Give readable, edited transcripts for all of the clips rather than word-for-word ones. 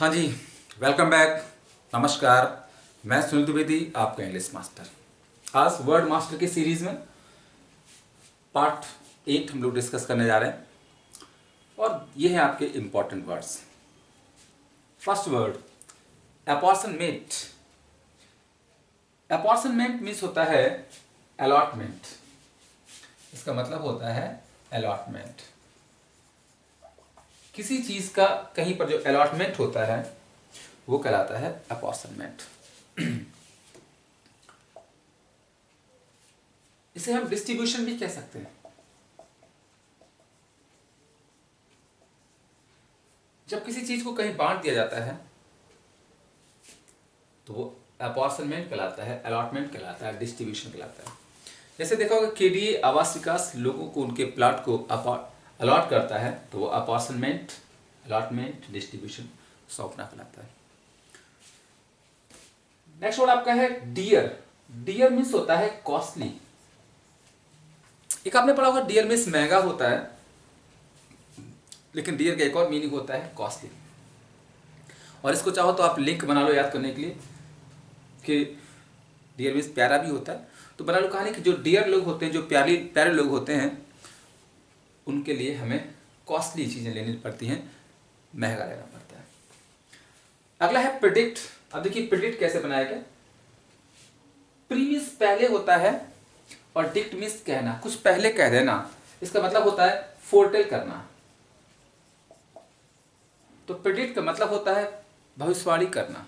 हाँ जी, welcome back. नमस्कार, मैं सुनील द्विवेदी, आपका इंग्लिश मास्टर। आज वर्ड मास्टर की सीरीज में पार्ट 8 हम लोग डिस्कस करने जा रहे हैं और ये है आपके important words. First word, apportionment. Apportionment means होता है अलॉटमेंट। इसका मतलब होता है अलॉटमेंट। किसी चीज का कहीं पर जो अलॉटमेंट होता है वो कहलाता है अपॉर्शनमेंट। इसे हम डिस्ट्रीब्यूशन भी कह सकते हैं। जब किसी चीज को कहीं बांट दिया जाता है तो वो अपॉर्शनमेंट कहलाता है, अलॉटमेंट कहलाता है, डिस्ट्रीब्यूशन कहलाता है। जैसे देखा होगा केडीए आवास विकास लोगों को उनके प्लॉट को अलॉट करता है तो वो अपॉर्शनमेंट, अलॉटमेंट, डिस्ट्रीब्यूशन सौंपना कहलाता है। नेक्स्ट वर्ड आपका है डियर। डियर मीन्स होता है कॉस्टली। एक आपने पढ़ा होगा डियर मीन्स महंगा होता है, लेकिन डियर का एक और मीनिंग होता है कॉस्टली। और इसको चाहो तो आप लिंक बना लो याद करने के लिए कि डियर मीन्स प्यारा भी होता है, तो बना लो कहानी कि जो डियर लोग होते हैं, जो प्यारे लोग होते हैं, उनके लिए हमें कॉस्टली चीज़ें लेनी पड़ती हैं, महंगा लेना पड़ता है। अगला है प्रिडिक्ट। अब देखिए प्रिडिक्ट कैसे बनाया गया। प्री मीन्स पहले होता है और डिक्ट मीन्स कहना, कुछ पहले कह देना। इसका मतलब होता है फोरटेल करना। तो प्रिडिक्ट का मतलब होता है भविष्यवाणी करना,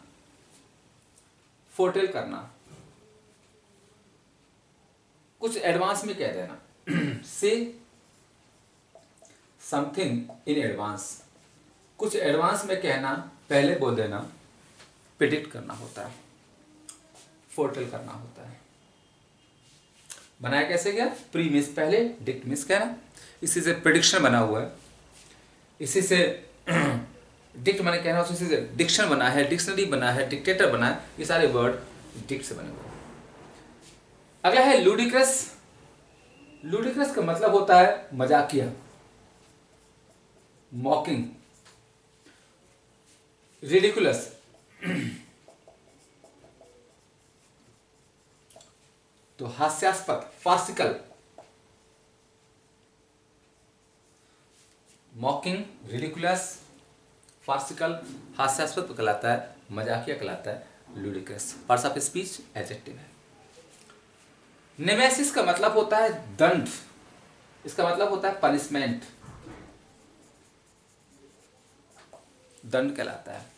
फोरटेल करना, कुछ एडवांस में कह देना। से समथिंग इन एडवांस, कुछ एडवांस में कहना, पहले बोल देना, प्रिडिक्ट करना होता है, फोरटेल करना होता है। बनाया कैसे गया? प्री मीन्स पहले, डिक्ट मीन्स कहना। इसी से प्रिडिक्शन बना हुआ है। इसी से डिक्ट मैंने कहना, उसी से डिक्शन बना है, डिक्शनरी बना है, डिक्टेटर बना है। ये सारे वर्ड डिक्ट से बने हुए हैं। अगला है लूडिक्रस। लूडिक्रस का मतलब होता है मजाकिया, मॉकिंग, रिडिकुलस। तो हास्यास्पद, फार्सिकल। मॉकिंग, रिडिकुलस, फार्सिकल, हास्यास्पद कहलाता है, मजाकिया कहलाता है ludicrous. Parts of speech adjective है। नेमेसिस का मतलब होता है दंड। इसका मतलब होता है पनिशमेंट, दंड कहलाता है।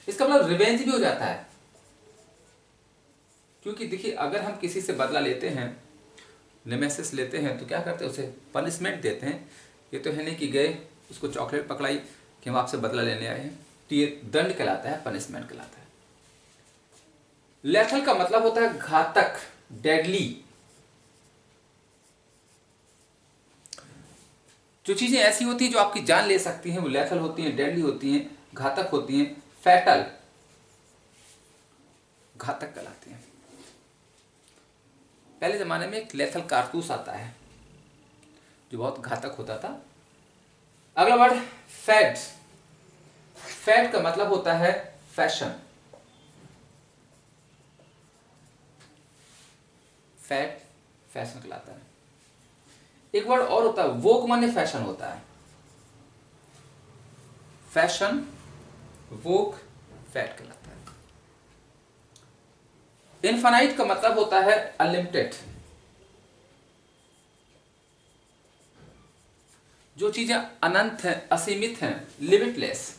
इसका मतलब रिवेंज भी हो जाता है, क्योंकि देखिए अगर हम किसी से बदला लेते हैं, नेमेसिस लेते हैं, तो क्या करते हैं, उसे पनिशमेंट देते हैं। ये तो है नहीं कि गए उसको चॉकलेट पकड़ाई कि हम आपसे बदला लेने आए हैं, तो ये दंड कहलाता है, पनिशमेंट कहलाता है। लेथल का मतलब होता है घातक, डेडली। जो चीजें ऐसी होती हैं जो आपकी जान ले सकती हैं वो लेथल होती हैं, डेडली होती हैं, घातक होती हैं। फैटल, घातक कहलाती हैं। पहले जमाने में एक लेथल कारतूस आता है जो बहुत घातक होता था। अगला वर्ड फैट। फैट का मतलब होता है फैशन। फैट फैशन कहलाता है। एक वर्ड और होता है वोग, माने फैशन होता है। फैशन, वोग, फैट कहलाता है। इनफाइनाइट का मतलब होता है अनलिमिटेड। जो चीजें अनंत हैं, असीमित हैं, लिमिटलेस।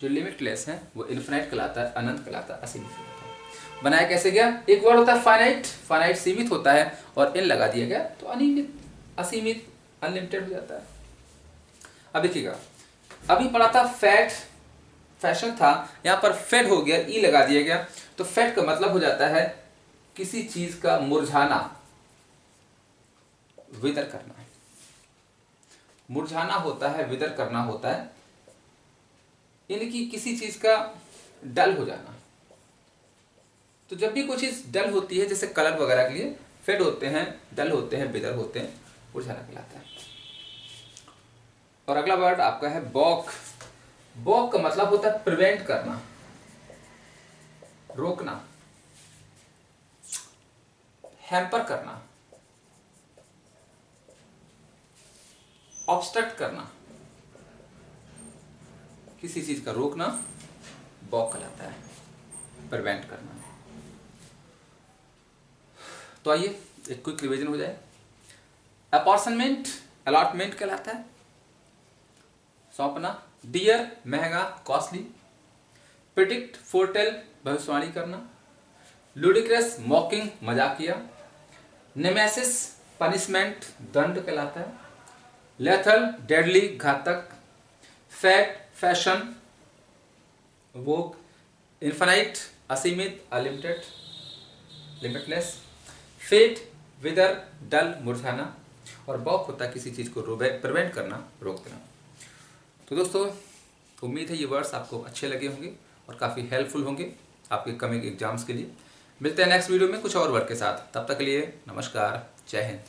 जो लिमिटलेस है वो इनफाइनाइट कहलाता है, अनंत कहलाता है, असीमित कहलाता है। बनाया कैसे गया? एक वर्ड होता है फाइनाइट। फाइनाइट सीमित होता है और इन लगा दिया गया तो अनियमित, असीमित, अनलिमिटेड हो जाता है। अब देखिएगा, अभी पढ़ा था फैट, फैशन था, यहां पर फेड हो गया, ई लगा दिया गया, तो फेड का मतलब हो जाता है किसी चीज का मुरझाना, विदर करना। मुरझाना होता है, विदर करना होता है, यानी कि किसी चीज का डल हो जाना। तो जब भी कोई चीज डल होती है, जैसे कलर वगैरह के लिए फेड होते हैं, डल होते हैं, विदर होते हैं, मुरझाना कहलाता है। और अगला वर्ड आपका है बॉक। बॉक का मतलब होता है प्रिवेंट करना, रोकना, हैम्पर करना, ऑब्स्ट्रक्ट करना, किसी चीज का रोकना बॉक कहलाता है, प्रिवेंट करना। तो आइए एक क्विक रिवीजन हो जाए। अपॉर्शनमेंट अलॉटमेंट कहलाता है, सौंपना। डियर महंगा, कॉस्टली। प्रिडिक्ट फोरटेल भविष्यवाणी करना। लुडिक्रस मॉकिंग मजाकिया। नेमेसिस पनिशमेंट दंड कहलाता है। लेथल डेडली घातक। फैट फैशन वोक। इन्फाइनाइट असीमित अलिमिटेड लिमिटलेस। फेट विदर डल मुरझाना। और बॉक होता है किसी चीज को प्रिवेंट करना, रोक देना। तो दोस्तों उम्मीद है ये वर्ड्स आपको अच्छे लगे होंगे और काफ़ी हेल्पफुल होंगे आपके कमिंग एग्जाम्स के लिए। मिलते हैं नेक्स्ट वीडियो में कुछ और वर्ड के साथ। तब तक के लिए नमस्कार, जय हिंद।